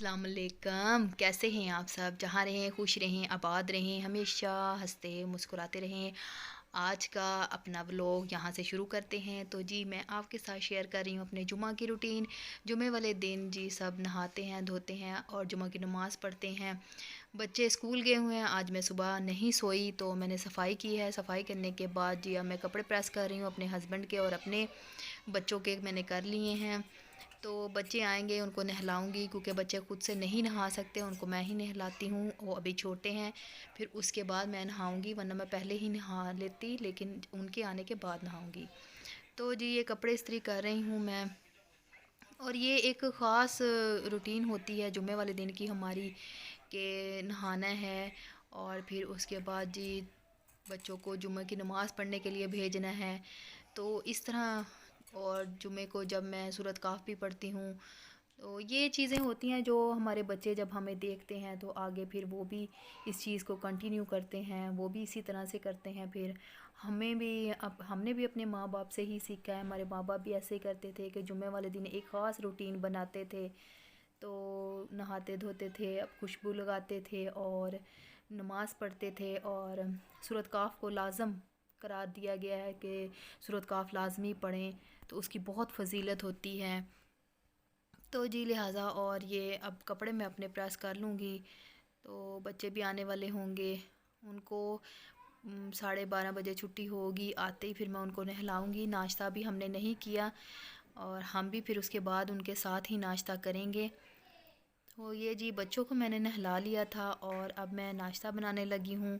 अस्सलाम वालेकुम। कैसे हैं आप सब? जहाँ रहें खुश रहें, आबाद रहें, हमेशा हंसते मुस्कुराते रहें। आज का अपना व्लॉग यहाँ से शुरू करते हैं। तो जी मैं आपके साथ शेयर कर रही हूँ अपने जुमा की रूटीन। जुमे वाले दिन जी सब नहाते हैं, धोते हैं और जुमा की नमाज़ पढ़ते हैं। बच्चे स्कूल गए हुए हैं। आज मैं सुबह नहीं सोई तो मैंने सफाई की है। सफाई करने के बाद जी अब मैं कपड़े प्रेस कर रही हूँ अपने हस्बैंड के और अपने बच्चों के मैंने कर लिए हैं। तो बच्चे आएंगे उनको नहलाऊंगी क्योंकि बच्चे खुद से नहीं नहा सकते, उनको मैं ही नहलाती हूँ, वो अभी छोटे हैं। फिर उसके बाद मैं नहाऊंगी, वरना मैं पहले ही नहा लेती, लेकिन उनके आने के बाद नहाऊंगी। तो जी ये कपड़े इस्त्री कर रही हूँ मैं। और ये एक ख़ास रूटीन होती है जुम्मे वाले दिन की हमारी, कि नहाना है और फिर उसके बाद जी बच्चों को जुम्मे की नमाज़ पढ़ने के लिए भेजना है। तो इस तरह, और जुमे को जब मैं सूरत काफ़ भी पढ़ती हूँ, तो ये चीज़ें होती हैं जो हमारे बच्चे जब हमें देखते हैं तो आगे फिर वो भी इस चीज़ को कंटिन्यू करते हैं, वो भी इसी तरह से करते हैं। फिर हमें भी, अब हमने भी अपने माँ बाप से ही सीखा है। हमारे माँ बाप भी ऐसे ही करते थे कि जुम्मे वाले दिन एक ख़ास रूटीन बनाते थे। तो नहाते धोते थे, अब खुशबू लगाते थे और नमाज़ पढ़ते थे। और सूरत काफ़ को लाज़म करार दिया गया है कि सूरत काफ़ लाज़मी पढ़ें, तो उसकी बहुत फ़जीलत होती है। तो जी लिहाजा, और ये अब कपड़े मैं अपने प्रेस कर लूँगी। तो बच्चे भी आने वाले होंगे, उनको 12:30 बजे छुट्टी होगी। आते ही फिर मैं उनको नहलाऊँगी। नाश्ता भी हमने नहीं किया और हम भी फिर उसके बाद उनके साथ ही नाश्ता करेंगे। तो ये जी बच्चों को मैंने नहला लिया था और अब मैं नाश्ता बनाने लगी हूँ।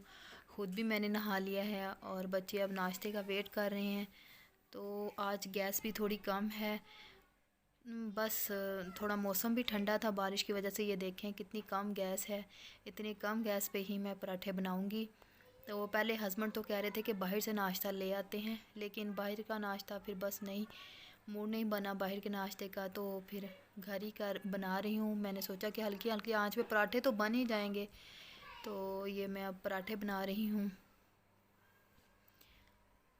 ख़ुद भी मैंने नहा लिया है और बच्चे अब नाश्ते का वेट कर रहे हैं। तो आज गैस भी थोड़ी कम है। बस थोड़ा मौसम भी ठंडा था बारिश की वजह से। ये देखें कितनी कम गैस है। इतनी कम गैस पे ही मैं पराठे बनाऊंगी। तो वो पहले हस्बैंड तो कह रहे थे कि बाहर से नाश्ता ले आते हैं, लेकिन बाहर का नाश्ता फिर बस नहीं, मूड नहीं बना बाहर के नाश्ते का। तो फिर घर ही कर बना रही हूँ। मैंने सोचा कि हल्की हल्की आंच पे पराठे तो बन ही जाएंगे। तो ये मैं अब पराठे बना रही हूँ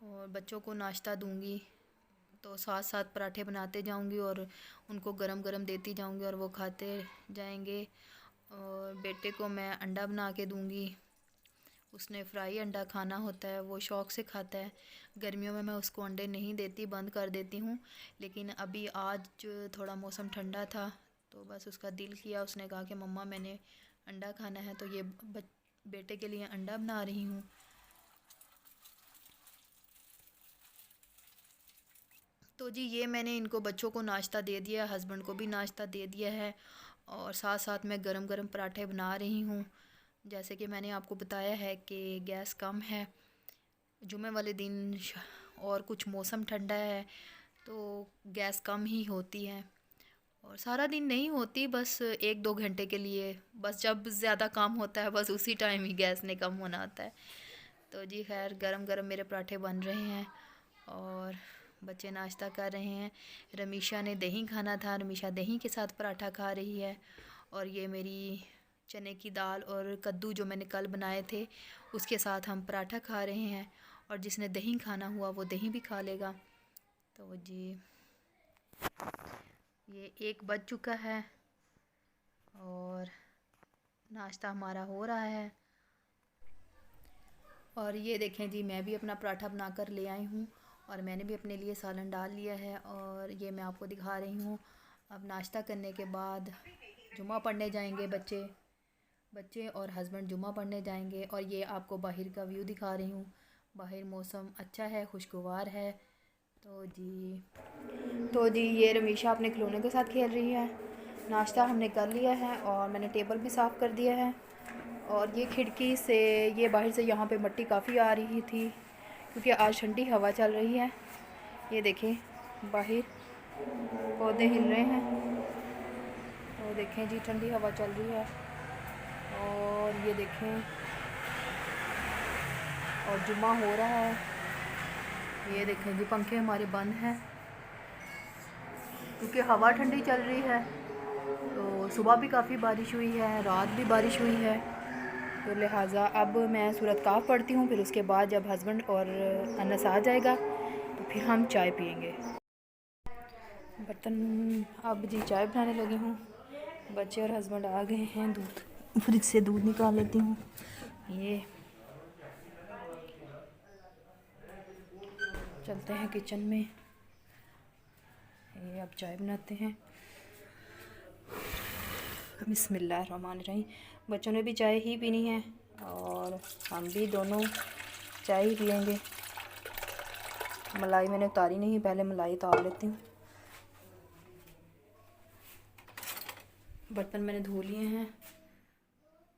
और बच्चों को नाश्ता दूँगी। तो साथ साथ पराठे बनाते जाऊंगी और उनको गरम गरम देती जाऊंगी और वो खाते जाएंगे। और बेटे को मैं अंडा बना के दूंगी। उसने फ्राई अंडा खाना होता है, वो शौक़ से खाता है। गर्मियों में मैं उसको अंडे नहीं देती, बंद कर देती हूँ। लेकिन अभी आज जो थोड़ा मौसम ठंडा था तो बस उसका दिल किया, उसने कहा कि मम्मा मैंने अंडा खाना है। तो ये बेटे के लिए अंडा बना रही हूँ। तो जी ये मैंने इनको बच्चों को नाश्ता दे दिया, हस्बैंड को भी नाश्ता दे दिया है और साथ साथ मैं गरम गरम पराठे बना रही हूँ। जैसे कि मैंने आपको बताया है कि गैस कम है जुमे वाले दिन, और कुछ मौसम ठंडा है तो गैस कम ही होती है। और सारा दिन नहीं होती, बस 1-2 घंटे के लिए, बस जब ज़्यादा काम होता है बस उसी टाइम ही गैस ने कम होना होता है। तो जी खैर, गरम गरम मेरे पराठे बन रहे हैं और बच्चे नाश्ता कर रहे हैं। रमीशा ने दही खाना था, रमीशा दही के साथ पराठा खा रही है। और ये मेरी चने की दाल और कद्दू जो मैंने कल बनाए थे उसके साथ हम पराठा खा रहे हैं। और जिसने दही खाना हुआ वो दही भी खा लेगा। तो जी ये 1 बज चुका है और नाश्ता हमारा हो रहा है। और ये देखें जी, मैं भी अपना पराठा बना कर ले आई हूँ और मैंने भी अपने लिए सालन डाल लिया है और ये मैं आपको दिखा रही हूँ। अब नाश्ता करने के बाद जुमा पढ़ने जाएंगे बच्चे बच्चे और हस्बैंड जुमा पढ़ने जाएंगे। और ये आपको बाहर का व्यू दिखा रही हूँ। बाहर मौसम अच्छा है, खुशगवार है। तो जी ये रमीशा अपने खिलौने के साथ खेल रही है। नाश्ता हमने कर लिया है और मैंने टेबल भी साफ़ कर दिया है। और ये खिड़की से, ये बाहर से यहाँ पे मिट्टी काफ़ी आ रही थी क्योंकि आज ठंडी हवा चल रही है। ये देखें बाहर पौधे हिल रहे हैं। और देखें जी ठंडी हवा चल रही है। और ये देखें, और जुम्मा हो रहा है। ये देखें जी पंखे हमारे बंद हैं क्योंकि हवा ठंडी चल रही है। तो सुबह भी काफ़ी बारिश हुई है, रात भी बारिश हुई है। तो लिहाजा अब मैं सूरत काफ़ पढ़ती हूँ, फिर उसके बाद जब हस्बैंड और अनस आ जाएगा तो फिर हम चाय पियेंगे। बर्तन अब जी चाय बनाने लगी हूँ। बच्चे और हस्बैंड आ गए हैं। दूध फ्रिज से दूध निकाल लेती हूँ। ये चलते हैं किचन में। ये अब चाय बनाते हैं। बिस्मिल्लाहिर्रहमानिर्रहीम। बच्चों ने भी चाय ही पीनी है और हम भी दोनों चाय ही पियेंगे। मलाई मैंने उतारी नहीं, पहले मलाई उतार लेती हूँ। बर्तन मैंने धो लिए हैं,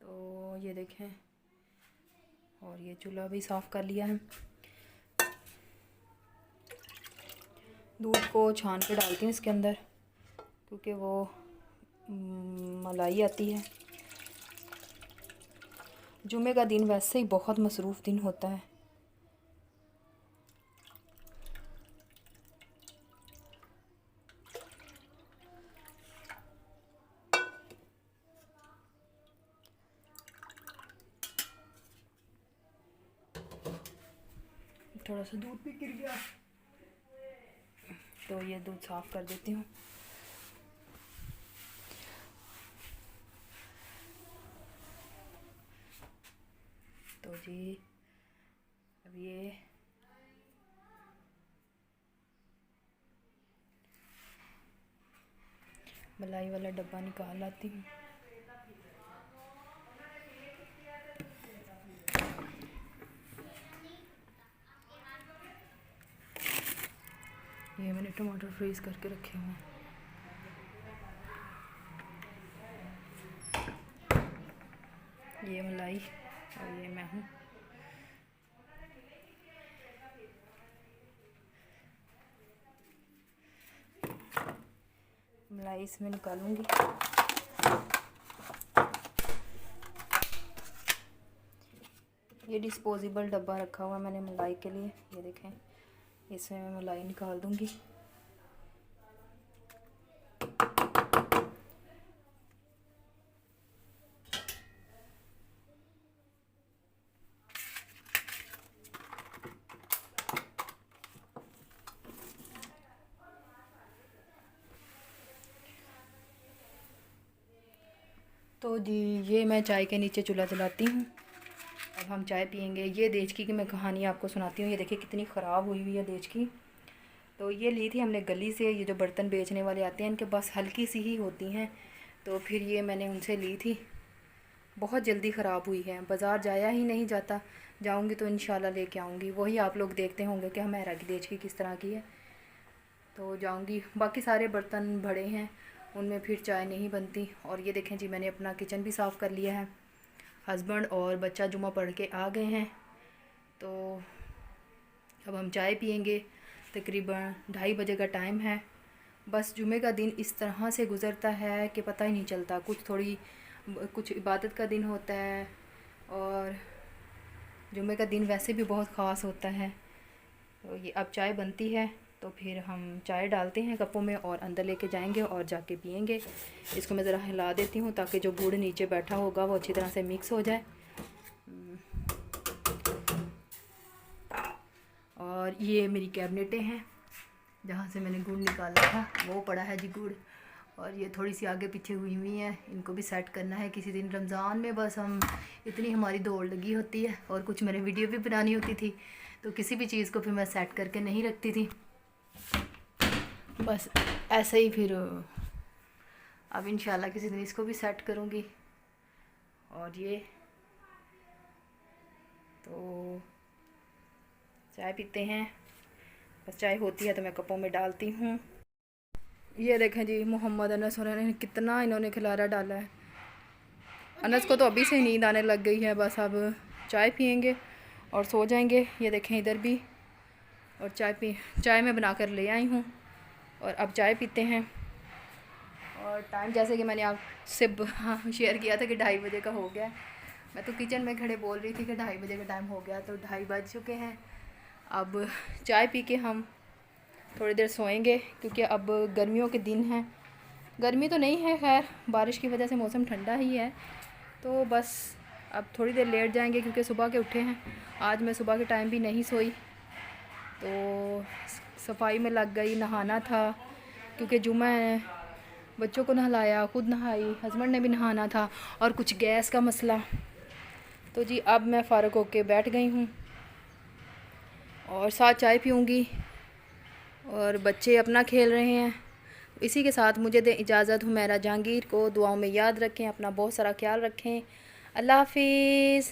तो ये देखें। और ये चूल्हा भी साफ़ कर लिया है। दूध को छान के डालती हूँ इसके अंदर, क्योंकि वो मलाई आती है। जुमे का दिन वैसे ही बहुत मसरूफ़ दिन होता है। थोड़ा सा दूध भी गिर गया, तो ये दूध साफ़ कर देती हूँ। तो जी अब ये मलाई वाला डब्बा निकाल लाती हूँ। ये मैंने टमाटर फ्रीज़ करके रखे हुए हैं। ये मलाई और ये मैं हूँ। मलाई इसमें निकालूंगी। ये डिस्पोजेबल डब्बा रखा हुआ है मैंने मलाई के लिए। ये देखें, इसमें मैं मलाई निकाल दूंगी। तो जी ये मैं चाय के नीचे चूल्हा जलाती हूँ। अब हम चाय पियेंगे। ये देचकी की मैं कहानी आपको सुनाती हूँ। ये देखिए कितनी ख़राब हुई हुई है देचकी। तो ये ली थी हमने गली से। ये जो बर्तन बेचने वाले आते हैं, इनके पास हल्की सी ही होती हैं, तो फिर ये मैंने उनसे ली थी। बहुत जल्दी ख़राब हुई है, बाज़ार जाया ही नहीं जाता। जाऊंगी तो इंशाल्लाह लेके आऊँगी। वही आप लोग देखते होंगे कि हमारा की देचकी किस तरह की है। तो जाऊंगी। बाकी सारे बर्तन बड़े हैं, उनमें फिर चाय नहीं बनती। और ये देखें जी, मैंने अपना किचन भी साफ़ कर लिया है। हस्बैंड और बच्चा जुमा पढ़ के आ गए हैं, तो अब हम चाय पियेंगे। तकरीबन 2:30 बजे का टाइम है। बस जुमे का दिन इस तरह से गुज़रता है कि पता ही नहीं चलता। कुछ इबादत का दिन होता है, और जुमे का दिन वैसे भी बहुत ख़ास होता है। तो ये अब चाय बनती है, तो फिर हम चाय डालते हैं कपों में और अंदर लेके जाएंगे और जाके पियेंगे। इसको मैं ज़रा हिला देती हूँ ताकि जो गुड़ नीचे बैठा होगा वो अच्छी तरह से मिक्स हो जाए। और ये मेरी कैबिनेटें हैं, जहाँ से मैंने गुड़ निकाला था वो पड़ा है जी गुड़। और ये थोड़ी सी आगे पीछे हुई हुई हैं, इनको भी सेट करना है किसी दिन रमज़ान में। बस हम इतनी हमारी दौड़ लगी होती है, और कुछ मैंने वीडियो भी बनानी होती थी, तो किसी भी चीज़ को फिर मैं सेट करके नहीं रखती थी। बस ऐसे ही फिर अब इंशाल्लाह किसी दिन इसको भी सेट करूँगी। और ये तो चाय पीते हैं। बस चाय होती है तो मैं कपों में डालती हूँ। ये देखें जी, मोहम्मद अनस और इन्होंने कितना खिलारा डाला है। अनस को तो अभी से नींद आने लग गई है। बस अब चाय पियेंगे और सो जाएंगे। ये देखें इधर भी। और चाय मैं बना कर ले आई हूँ, और अब चाय पीते हैं। और टाइम जैसे कि मैंने आपसे शेयर किया था कि 2:30 बजे का हो गया। मैं तो किचन में खड़े बोल रही थी कि 2:30 बजे का टाइम हो गया, तो 2:30 बज चुके हैं। अब चाय पी के हम थोड़ी देर सोएंगे, क्योंकि अब गर्मियों के दिन हैं। गर्मी तो नहीं है खैर, बारिश की वजह से मौसम ठंडा ही है। तो बस अब थोड़ी देर लेट जाएंगे, क्योंकि सुबह के उठे हैं। आज मैं सुबह के टाइम भी नहीं सोई, तो सफाई में लग गई। नहाना था क्योंकि जुमा है, बच्चों को नहलाया, खुद नहाई, हस्बैंड ने भी नहाना था और कुछ गैस का मसला। तो जी अब मैं फ़ारग होके बैठ गई हूँ और साथ चाय पीऊँगी और बच्चे अपना खेल रहे हैं। इसी के साथ मुझे दें इजाज़त। हुमैरा जहांगीर को दुआओं में याद रखें, अपना बहुत सारा ख्याल रखें। अल्लाह हाफिज़।